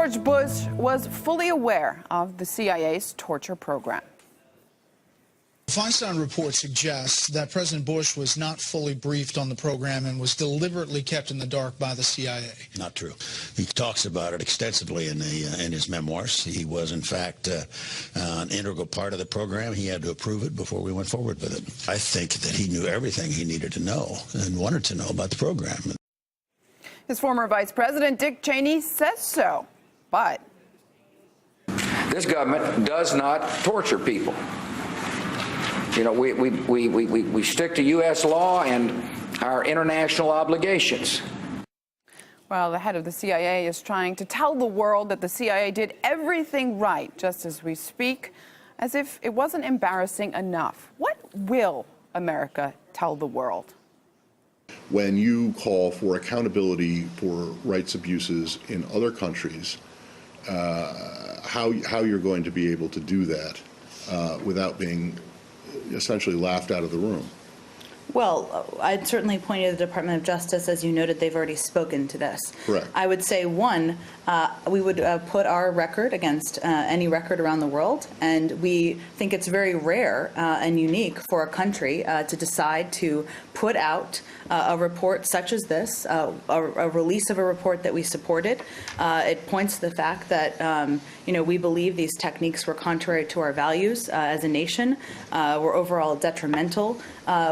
George Bush was fully aware of the CIA's torture program. The Feinstein report suggests that President Bush was not fully briefed on the program and was deliberately kept in the dark by the CIA. Not true. He talks about it extensively in his memoirs. He was, in fact, an integral part of the program. He had to approve it before we went forward with it. I think that he knew everything he needed to know and wanted to know about the program. His former Vice President, Dick Cheney, says so, but this government does not torture people. You know, we stick to U.S. law and our international obligations. Well, the head of the CIA is trying to tell the world that the CIA did everything right just as we speak, as if it wasn't embarrassing enough. What will America tell the world? When you call for accountability for rights abuses in other countries, how you're going to be able to do that without being essentially laughed out of the room? Well, I'd certainly point to the Department of Justice. As you noted, they've already spoken to this. Correct. I would say, one, we would put our record against any record around the world, and we think it's very rare and unique for a country to decide to put out a report such as this, a release of a report that we supported. It points to the fact that we believe these techniques were contrary to our values as a nation, were overall detrimental.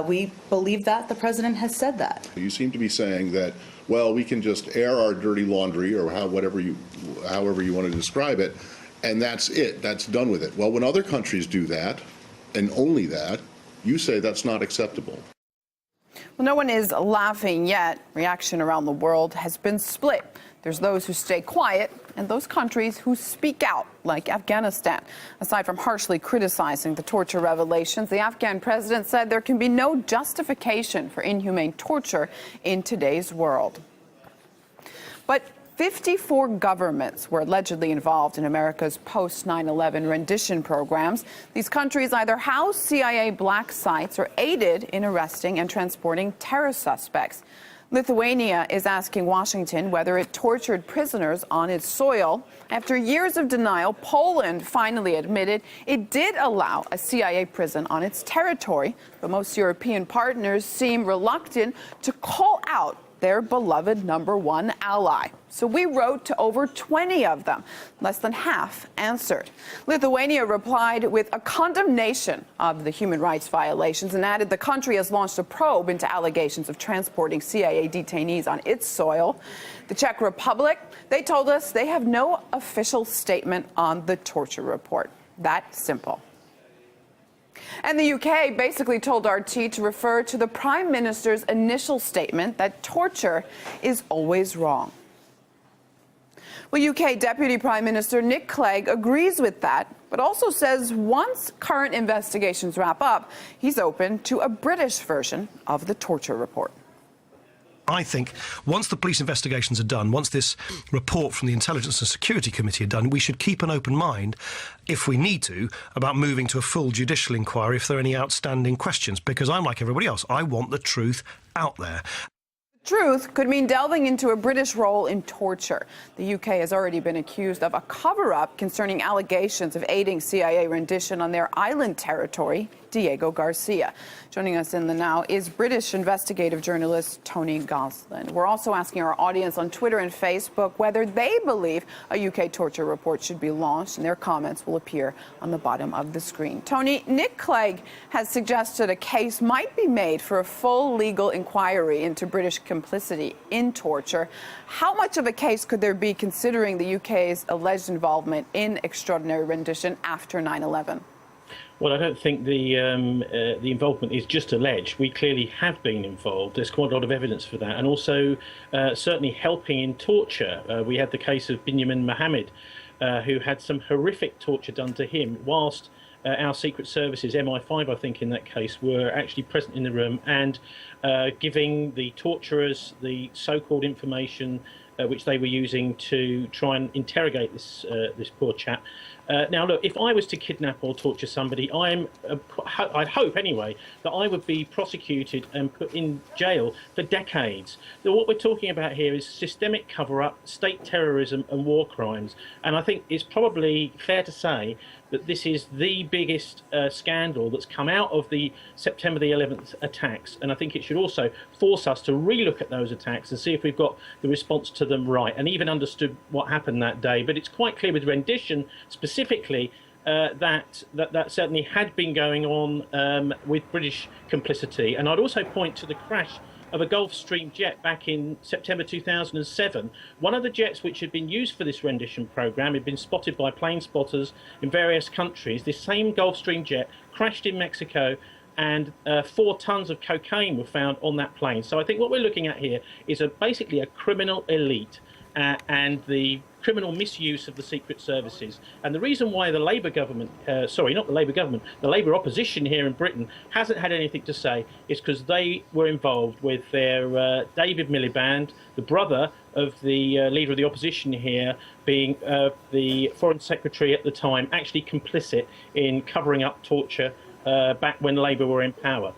We believe that. The president has said that. You seem to be saying that, well, we can just air our dirty laundry, or however you want to describe it, and that's it. That's done with it. Well, when other countries do that, and only that, you say that's not acceptable. Well, no one is laughing yet. Reaction around the world has been split. There's those who stay quiet and those countries who speak out, like Afghanistan. Aside from harshly criticizing the torture revelations, the Afghan president said there can be no justification for inhumane torture in today's world. But 54 governments were allegedly involved in America's post-9/11 rendition programs. These countries either housed CIA black sites or aided in arresting and transporting terror suspects. Lithuania is asking Washington whether it tortured prisoners on its soil. After years of denial, Poland finally admitted it did allow a CIA prison on its territory, but most European partners seem reluctant to call out their beloved #1 ally. So we wrote to over 20 of them. Less than half answered. Lithuania replied with a condemnation of the human rights violations and added the country has launched a probe into allegations of transporting CIA detainees on its soil. The Czech Republic, they told us they have no official statement on the torture report. That simple. And the UK basically told RT to refer to the Prime Minister's initial statement that torture is always wrong. Well, UK Deputy Prime Minister Nick Clegg agrees with that, but also says once current investigations wrap up, he's open to a British version of the torture report. I think once the police investigations are done, once this report from the Intelligence and Security Committee are done, we should keep an open mind, if we need to, about moving to a full judicial inquiry if there are any outstanding questions, because I'm like everybody else. I want the truth out there. Truth could mean delving into a British role in torture. The UK has already been accused of a cover-up concerning allegations of aiding CIA rendition on their island territory. Diego Garcia. Joining us in the now is British investigative journalist Tony Goslin. We're also asking our audience on Twitter and Facebook whether they believe a UK torture report should be launched, and their comments will appear on the bottom of the screen. Tony, Nick Clegg has suggested a case might be made for a full legal inquiry into British complicity in torture. How much of a case could there be considering the UK's alleged involvement in extraordinary rendition after 9/11? Well, I don't think the involvement is just alleged. We clearly have been involved. There's quite a lot of evidence for that. And also certainly helping in torture. We had the case of Binyamin Mohammed, who had some horrific torture done to him, whilst our secret services, MI5, I think in that case, were actually present in the room and giving the torturers the so-called information which they were using to try and interrogate this poor chap. Now, look, if I was to kidnap or torture somebody, I'd hope anyway, that I would be prosecuted and put in jail for decades. So what we're talking about here is systemic cover-up, state terrorism and war crimes. And I think it's probably fair to say that this is the biggest scandal that's come out of the September the 11th attacks. And I think it should also force us to relook at those attacks and see if we've got the response to them right and even understood what happened that day. But it's quite clear with rendition specifically that certainly had been going on with British complicity. And I'd also point to the crash of a Gulfstream jet back in September 2007. One of the jets which had been used for this rendition program had been spotted by plane spotters in various countries. This same Gulfstream jet crashed in Mexico, and 4 tons of cocaine were found on that plane. So I think what we're looking at here is basically a criminal elite and the criminal misuse of the secret services. And the reason why the Labour government, sorry, not the Labour government, the Labour opposition here in Britain hasn't had anything to say is because they were involved with their David Miliband, the brother of the leader of the opposition here, being the Foreign Secretary at the time, actually complicit in covering up torture back when Labour were in power.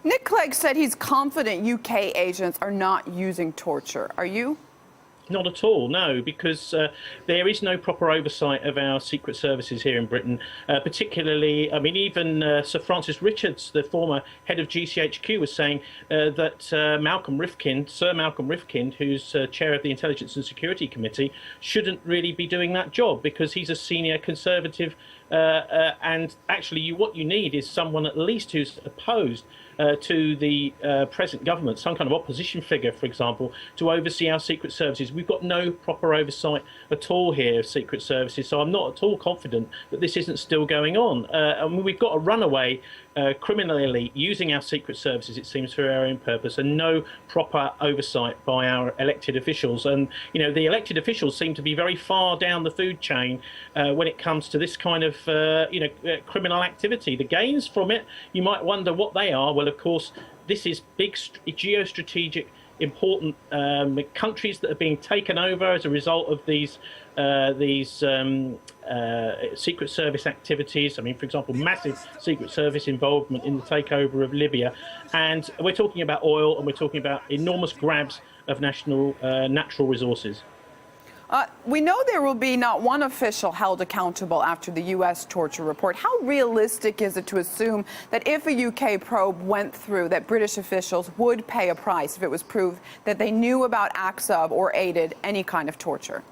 Nick Clegg said he's confident UK agents are not using torture. Are you? Not at all, no, because there is no proper oversight of our secret services here in Britain, particularly, I mean, even Sir Francis Richards, the former head of GCHQ, was saying that Sir Malcolm Rifkind, who's chair of the Intelligence and Security Committee, shouldn't really be doing that job because he's a senior Conservative, and actually what you need is someone at least who's opposed to the present government, some kind of opposition figure, for example, to oversee our secret services. We've got no proper oversight at all here of secret services, so I'm not at all confident that this isn't still going on. And we've got a runaway criminal elite using our secret services, it seems, for our own purpose, and no proper oversight by our elected officials. And, you know, the elected officials seem to be very far down the food chain when it comes to this kind of, criminal activity. The gains from it, you might wonder what they are. Well, of course, this is big geostrategic, important countries that are being taken over as a result of these secret service activities. I mean, for example, massive secret service involvement in the takeover of Libya. And we're talking about oil, and we're talking about enormous grabs of national natural resources. We know there will be not one official held accountable after the U.S. torture report. How realistic is it to assume that if a UK probe went through, that British officials would pay a price if it was proved that they knew about acts of or aided any kind of torture?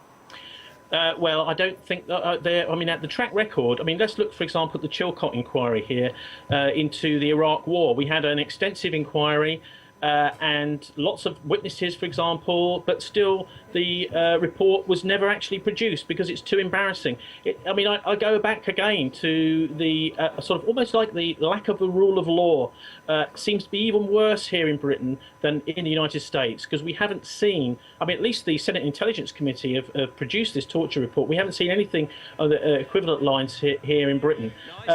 Well, I don't think that at the track record, I mean, let's look, for example, at the Chilcot inquiry here into the Iraq War. We had an extensive inquiry and lots of witnesses, for example, but still the report was never actually produced because it's too embarrassing. I go back again to the sort of almost like the lack of a rule of law seems to be even worse here in Britain than in the United States, because we haven't seen, I mean, at least the Senate Intelligence Committee have produced this torture report. We haven't seen anything of the equivalent lines here in Britain.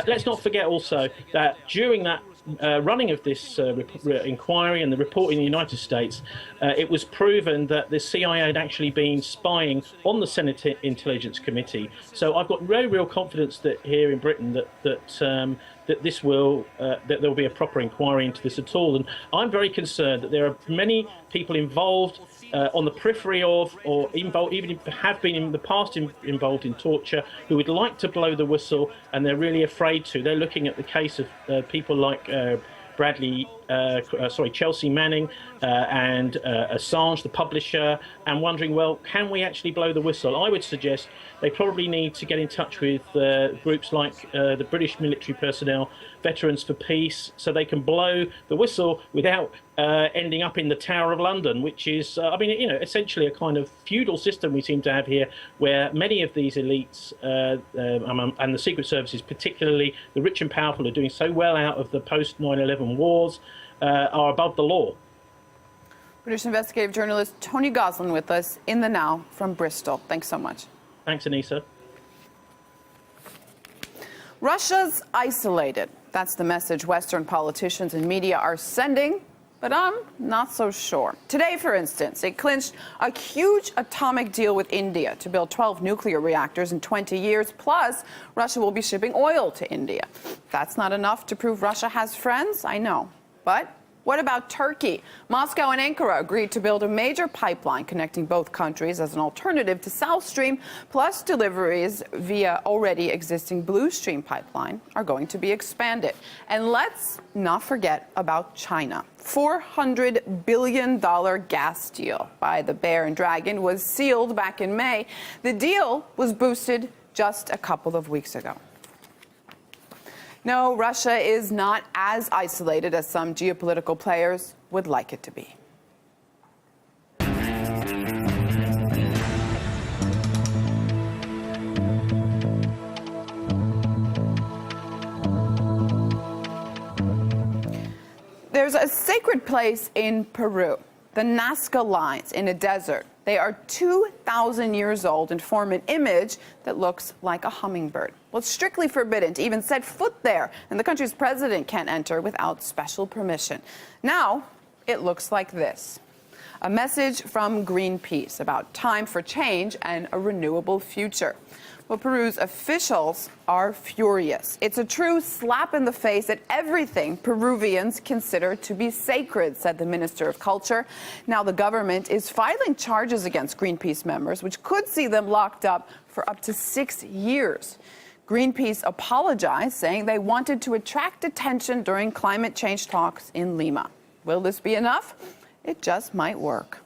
Let's not forget also that during that running of this inquiry and the report in the United States, it was proven that the CIA had actually been spying on the Senate Intelligence Committee. So I've got very real confidence that here in Britain that this will that there will be a proper inquiry into this at all. And I'm very concerned that there are many people involved on the periphery of, or involved, even if have been in the past involved in torture, who would like to blow the whistle, and they're really afraid to. They're looking at the case of people like Chelsea Manning and Assange, the publisher, and wondering, well, can we actually blow the whistle? I would suggest they probably need to get in touch with groups like the British military personnel, Veterans for Peace, so they can blow the whistle without ending up in the Tower of London, which is, essentially a kind of feudal system we seem to have here, where many of these elites and the secret services, particularly the rich and powerful, are doing so well out of the post 9/11 wars, are above the law. British investigative journalist Tony Goslin with us in the Now from Bristol. Thanks so much. Thanks, Anissa. Russia's isolated. That's the message Western politicians and media are sending But I'm not so sure. Today, for instance, it clinched a huge atomic deal with India to build 12 nuclear reactors in 20 years, plus Russia will be shipping oil to India. That's not enough to prove Russia has friends, I know. But what about Turkey? Moscow and Ankara agreed to build a major pipeline connecting both countries as an alternative to South Stream, plus deliveries via already existing Blue Stream pipeline are going to be expanded. And let's not forget about China. $400 billion gas deal by the Bear and Dragon was sealed back in May. The deal was boosted just a couple of weeks ago. No, Russia is not as isolated as some geopolitical players would like it to be. There's a sacred place in Peru, the Nazca Lines in a desert. They are 2,000 years old and form an image that looks like a hummingbird. Well, it's strictly forbidden to even set foot there, and the country's president can't enter without special permission. Now, it looks like this. A message from Greenpeace about time for change and a renewable future. Well, Peru's officials are furious. It's a true slap in the face at everything Peruvians consider to be sacred, said the Minister of Culture. Now the government is filing charges against Greenpeace members, which could see them locked up for up to 6 years. Greenpeace apologized, saying they wanted to attract attention during climate change talks in Lima. Will this be enough? It just might work.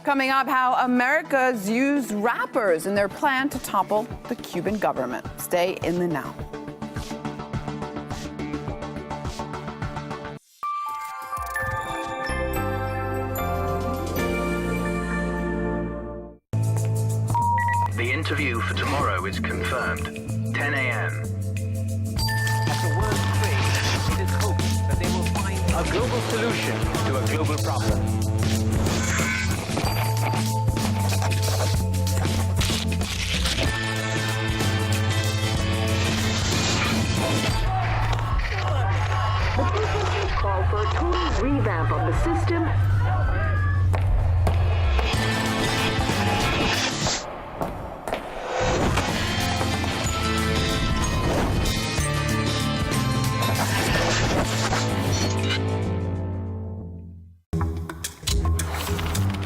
Coming up, how America's used rappers in their plan to topple the Cuban government. Stay in the now. The interview for tomorrow is confirmed. 10 a.m. As the world prays, it is hoped that they will find a global solution to a global problem. The protesters call for a total revamp of the system.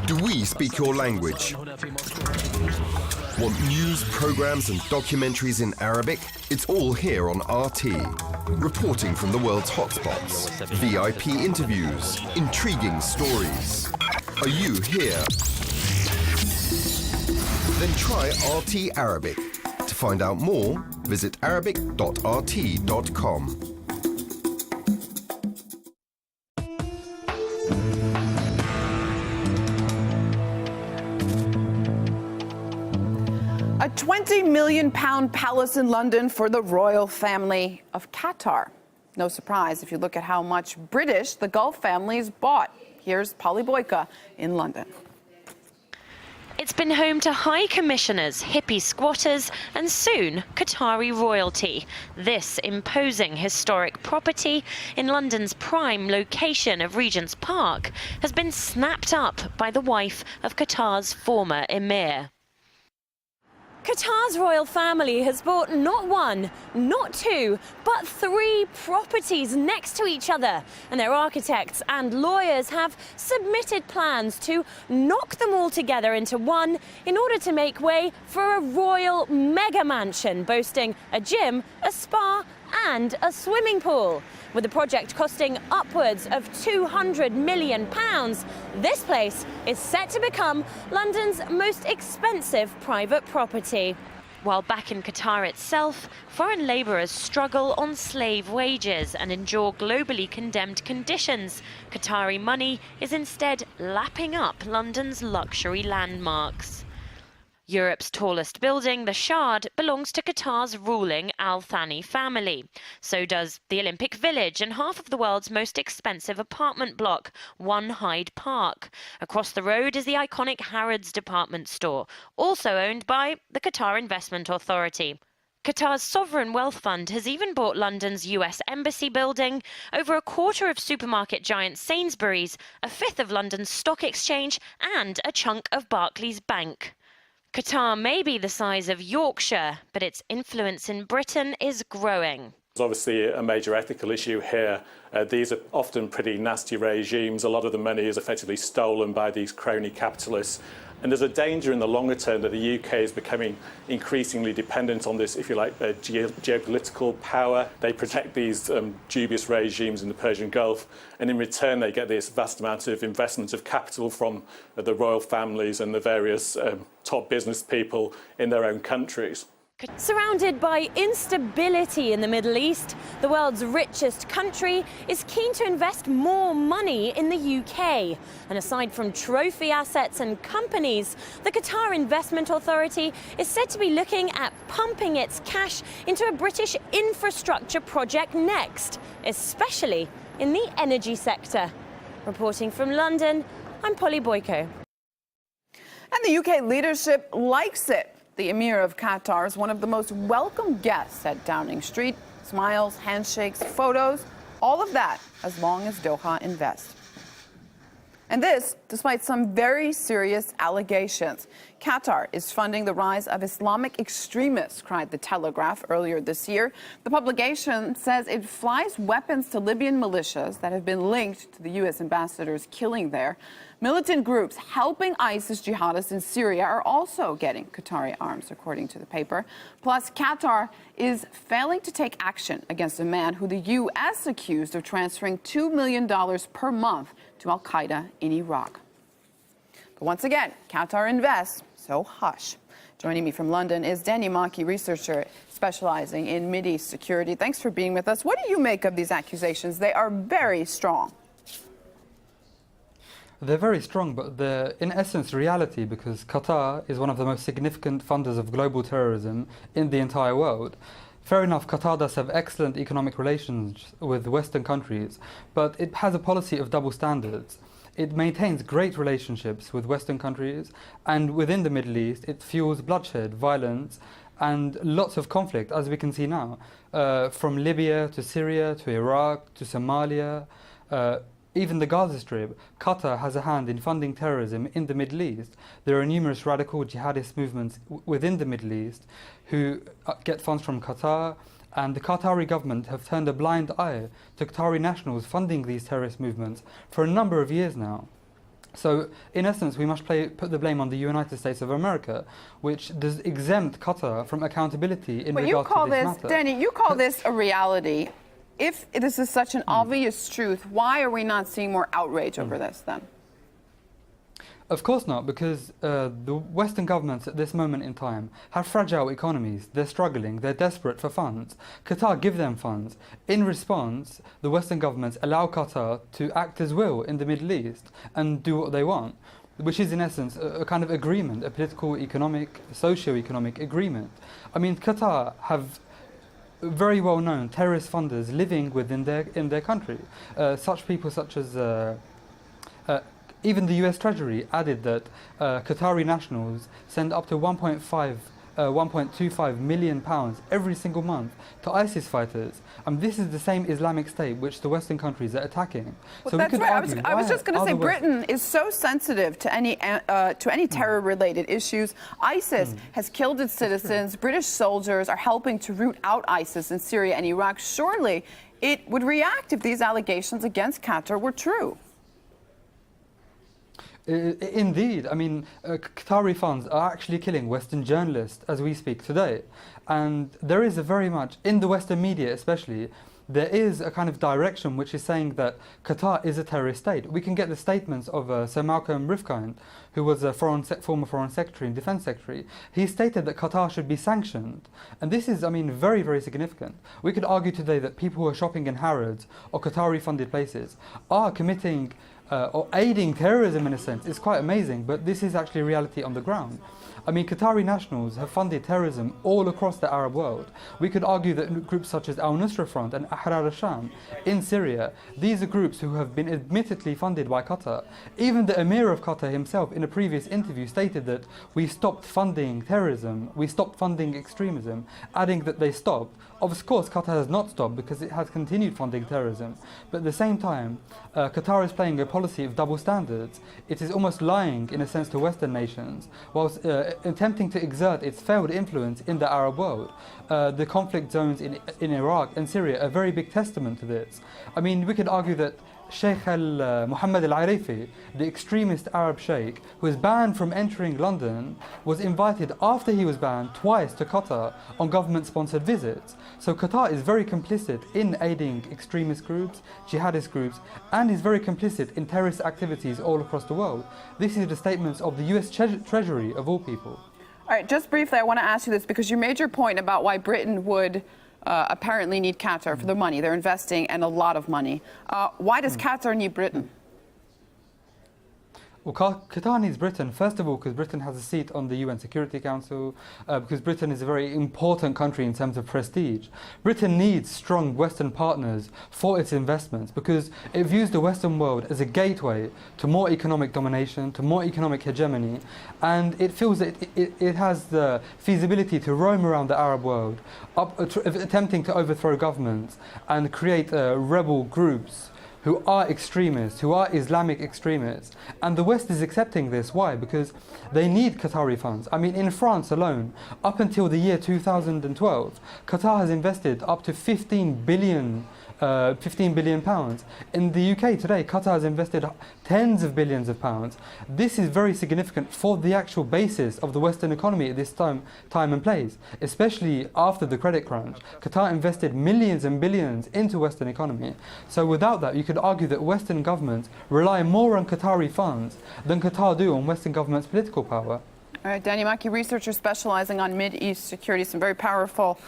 Do we speak your language? Want news, programs and documentaries in Arabic? It's all here on RT. Reporting from the world's hotspots, VIP interviews, intriguing stories. Are you here? Then try RT Arabic. To find out more, visit arabic.rt.com. A £20 million palace in London for the royal family of Qatar. No surprise if you look at how much British the Gulf families bought. Here's Polly Boyka in London. It's been home to high commissioners, hippie squatters, and soon Qatari royalty. This imposing historic property in London's prime location of Regent's Park has been snapped up by the wife of Qatar's former emir. Qatar's royal family has bought not one, not two, but 3 properties next to each other. And their architects and lawyers have submitted plans to knock them all together into one in order to make way for a royal mega mansion boasting a gym, a spa and a swimming pool. With the project costing upwards of £200 million, this place is set to become London's most expensive private property. While back in Qatar itself, foreign labourers struggle on slave wages and endure globally condemned conditions. Qatari money is instead lapping up London's luxury landmarks. Europe's tallest building, the Shard, belongs to Qatar's ruling Al Thani family. So does the Olympic Village and half of the world's most expensive apartment block, One Hyde Park. Across the road is the iconic Harrods department store, also owned by the Qatar Investment Authority. Qatar's sovereign wealth fund has even bought London's US Embassy building, over a quarter of supermarket giant Sainsbury's, a fifth of London's stock exchange, and a chunk of Barclays Bank. Qatar may be the size of Yorkshire, but its influence in Britain is growing. There's obviously a major ethical issue here. These are often pretty nasty regimes. A lot of the money is effectively stolen by these crony capitalists. And there's a danger in the longer term that the UK is becoming increasingly dependent on this, if you like, geopolitical power. They protect these dubious regimes in the Persian Gulf, and in return they get this vast amount of investment of capital from the royal families and the various top business people in their own countries. Surrounded by instability in the Middle East, the world's richest country is keen to invest more money in the UK. And aside from trophy assets and companies, the Qatar Investment Authority is said to be looking at pumping its cash into a British infrastructure project next, especially in the energy sector. Reporting from London, I'm Polly Boyko. And the UK leadership likes it. The Emir of Qatar is one of the most welcome guests at Downing Street. Smiles, handshakes, photos, all of that as long as Doha invests. And this, despite some very serious allegations. Qatar is funding the rise of Islamic extremists, cried The Telegraph earlier this year. The publication says it flies weapons to Libyan militias that have been linked to the U.S. ambassador's killing there. Militant groups helping ISIS jihadists in Syria are also getting Qatari arms, according to the paper. Plus, Qatar is failing to take action against a man who the U.S. accused of transferring $2 million per month to al-Qaeda in Iraq. But once again, Qatar invests, so hush. Joining me from London is Danny Maki, researcher specializing in Mideast security. Thanks for being with us. What do you make of these accusations? They are very strong. They're very strong, but they're in essence reality, because Qatar is one of the most significant funders of global terrorism in the entire world. Fair enough, Qatar does have excellent economic relations with Western countries, but it has a policy of double standards. It maintains great relationships with Western countries, and within the Middle East it fuels bloodshed, violence and lots of conflict, as we can see now. From Libya to Syria to Iraq to Somalia, even the Gaza Strip. Qatar has a hand in funding terrorism in the Middle East. There are numerous radical jihadist movements within the Middle East who get funds from Qatar, and the Qatari government have turned a blind eye to Qatari nationals funding these terrorist movements for a number of years now. So, in essence, we must put the blame on the United States of America, which does exempt Qatar from accountability in regards to this matter. Danny, you call this a reality. If this is such an obvious truth, why are we not seeing more outrage over this then? Of course not, because the Western governments at this moment in time have fragile economies. They're struggling, they're desperate for funds. Qatar give them funds. In response, the Western governments allow Qatar to act as will in the Middle East and do what they want, which is in essence a kind of agreement, a political, economic, socio-economic agreement. I mean, Qatar have very well-known terrorist funders living within their country. Such people such as even the US Treasury added that Qatari nationals send up to 1.25 million pounds every single month to ISIS fighters. And this is the same Islamic State which the Western countries are attacking. Well, so that's we could argue, I was just going to say Britain is so sensitive to any terror-related issues. ISIS has killed its citizens. British soldiers are helping to root out ISIS in Syria and Iraq. Surely it would react if these allegations against Qatar were true. Indeed. I mean, Qatari funds are actually killing Western journalists as we speak today. And there is a very much, in the Western media especially, there is a kind of direction which is saying that Qatar is a terrorist state. We can get the statements of Sir Malcolm Rifkind, who was a former Foreign Secretary and Defence Secretary. He stated that Qatar should be sanctioned. And this is, I mean, very, very significant. We could argue today that people who are shopping in Harrods or Qatari-funded places are committing or aiding terrorism in a sense is quite amazing, but this is actually reality on the ground. I mean, Qatari nationals have funded terrorism all across the Arab world. We could argue that groups such as Al-Nusra Front and Ahrar al-Sham in Syria, these are groups who have been admittedly funded by Qatar. Even the Emir of Qatar himself in a previous interview stated that we stopped funding terrorism, we stopped funding extremism, adding that they stopped. Of course, Qatar has not stopped because it has continued funding terrorism. But at the same time, Qatar is playing a policy of double standards. It is almost lying, in a sense, to Western nations, whilst attempting to exert its failed influence in the Arab world. The conflict zones in Iraq and Syria are a very big testament to this. I mean, we could argue that Sheikh Mohammed al-Arifi, the extremist Arab sheikh who was banned from entering London, was invited after he was banned twice to Qatar on government-sponsored visits. So Qatar is very complicit in aiding extremist groups, jihadist groups, and is very complicit in terrorist activities all across the world. This is the statements of the US Treasury, of all people. All right, just briefly, I want to ask you this because you made your point about why Britain would apparently need Qatar for the money. They're investing and a lot of money. Why does Qatar need Britain? Well, Qatar needs Britain, first of all, because Britain has a seat on the UN Security Council, because Britain is a very important country in terms of prestige. Britain needs strong Western partners for its investments, because it views the Western world as a gateway to more economic domination, to more economic hegemony, and it feels that it has the feasibility to roam around the Arab world, attempting to overthrow governments and create rebel groups who are extremists, who are Islamic extremists. And the West is accepting this. Why? Because they need Qatari funds. I mean, in France alone, up until the year 2012, Qatar has invested up to 15 billion pounds. In the UK today, Qatar has invested tens of billions of pounds. This is very significant for the actual basis of the Western economy at this time and place, especially after the credit crunch. Qatar invested millions and billions into Western economy. So without that, you could argue that Western governments rely more on Qatari funds than Qatar do on Western governments' political power. All right, Danny Maki, researcher specializing on Mid-East security. Some very powerful,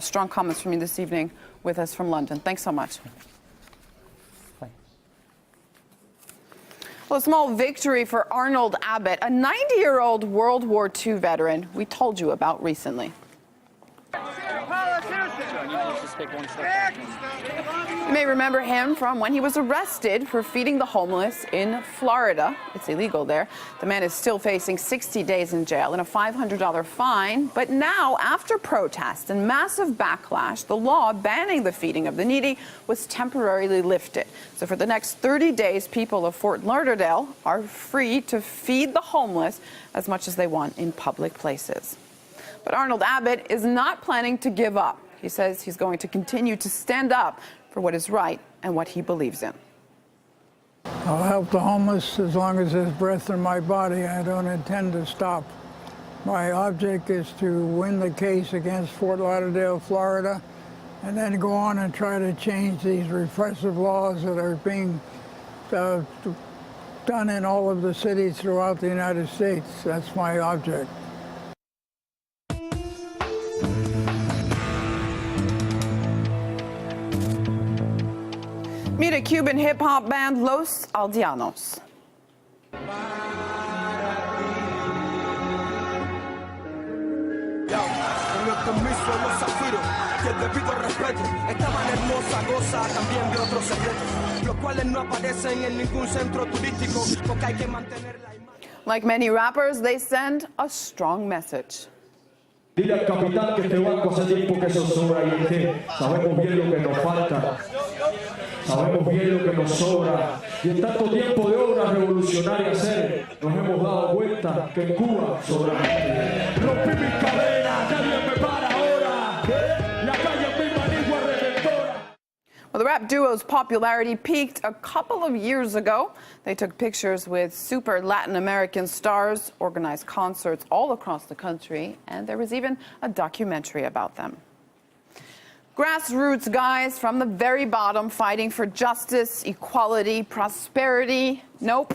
strong comments from you this evening with us from London. Thanks so much. Well, a small victory for Arnold Abbott, a 90-year-old World War II veteran we told you about recently. You may remember him from when he was arrested for feeding the homeless in Florida. It's illegal there. The man is still facing 60 days in jail and a $500 fine. But now, after protests and massive backlash, the law banning the feeding of the needy was temporarily lifted. So for the next 30 days, people of Fort Lauderdale are free to feed the homeless as much as they want in public places. But Arnold Abbott is not planning to give up. He says he's going to continue to stand up for what is right and what he believes in. I'll help the homeless as long as there's breath in my body. I don't intend to stop. My object is to win the case against Fort Lauderdale, Florida, and then go on and try to change these repressive laws that are being done in all of the cities throughout the United States. That's my object. Meet a Cuban hip-hop band, Los Aldeanos. Like many rappers, they send a strong message. Dile al capitán que este banco hace tiempo que zozobra y es que sabemos bien lo que nos falta, sabemos bien lo que nos sobra y en tanto tiempo de obras revolucionarias hacer nos hemos dado cuenta que en Cuba sobra gente. Rompí mis cadenas, nadie me para ahora, la calle es mi manigua redentora. Well, the rap duo's popularity peaked a couple of years ago. They took pictures with super Latin American stars, organized concerts all across the country, and there was even a documentary about them. Grassroots guys from the very bottom fighting for justice, equality, prosperity. Nope.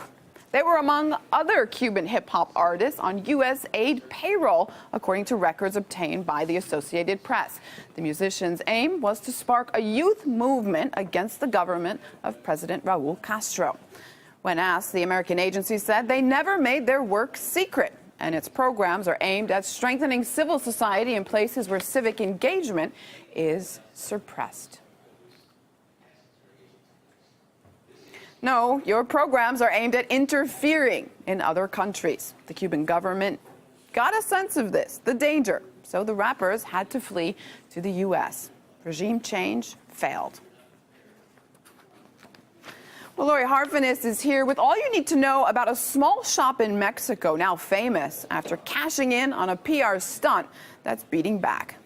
They were among other Cuban hip-hop artists on U.S. aid payroll, according to records obtained by the Associated Press. The musicians' aim was to spark a youth movement against the government of President Raul Castro. When asked, the American agency said they never made their work secret, and its programs are aimed at strengthening civil society in places where civic engagement is suppressed. No, your programs are aimed at interfering in other countries. The Cuban government got a sense of this, the danger, so the rappers had to flee to the U.S. Regime change failed. Well, Lori Harfinis is here with all you need to know about a small shop in Mexico now famous after cashing in on a PR stunt that's beating back.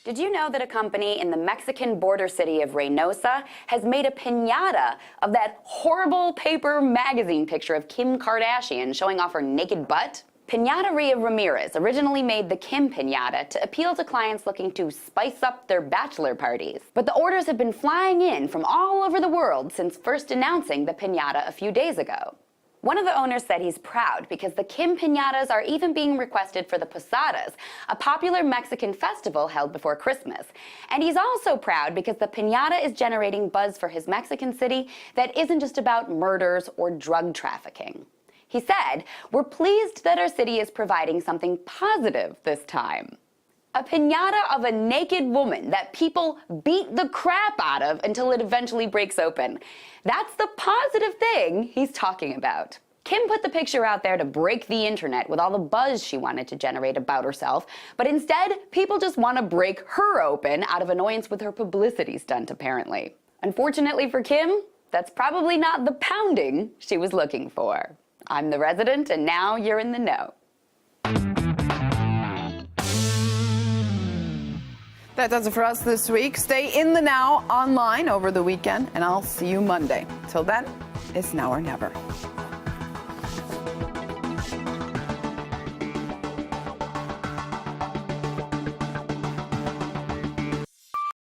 Did you know that a company in the Mexican border city of Reynosa has made a piñata of that horrible paper magazine picture of Kim Kardashian showing off her naked butt? Piñateria Ramirez originally made the Kim piñata to appeal to clients looking to spice up their bachelor parties. But the orders have been flying in from all over the world since first announcing the piñata a few days ago. One of the owners said he's proud because the Kim piñatas are even being requested for the Posadas, a popular Mexican festival held before Christmas. And he's also proud because the piñata is generating buzz for his Mexican city that isn't just about murders or drug trafficking. He said, "We're pleased that our city is providing something positive this time." A piñata of a naked woman that people beat the crap out of until it eventually breaks open. That's the positive thing he's talking about. Kim put the picture out there to break the internet with all the buzz she wanted to generate about herself, but instead, people just want to break her open out of annoyance with her publicity stunt, apparently. Unfortunately for Kim, that's probably not the pounding she was looking for. I'm the resident, and now you're in the know. That does it for us this week. Stay in the now online over the weekend, and I'll see you Monday. Till then, it's now or never.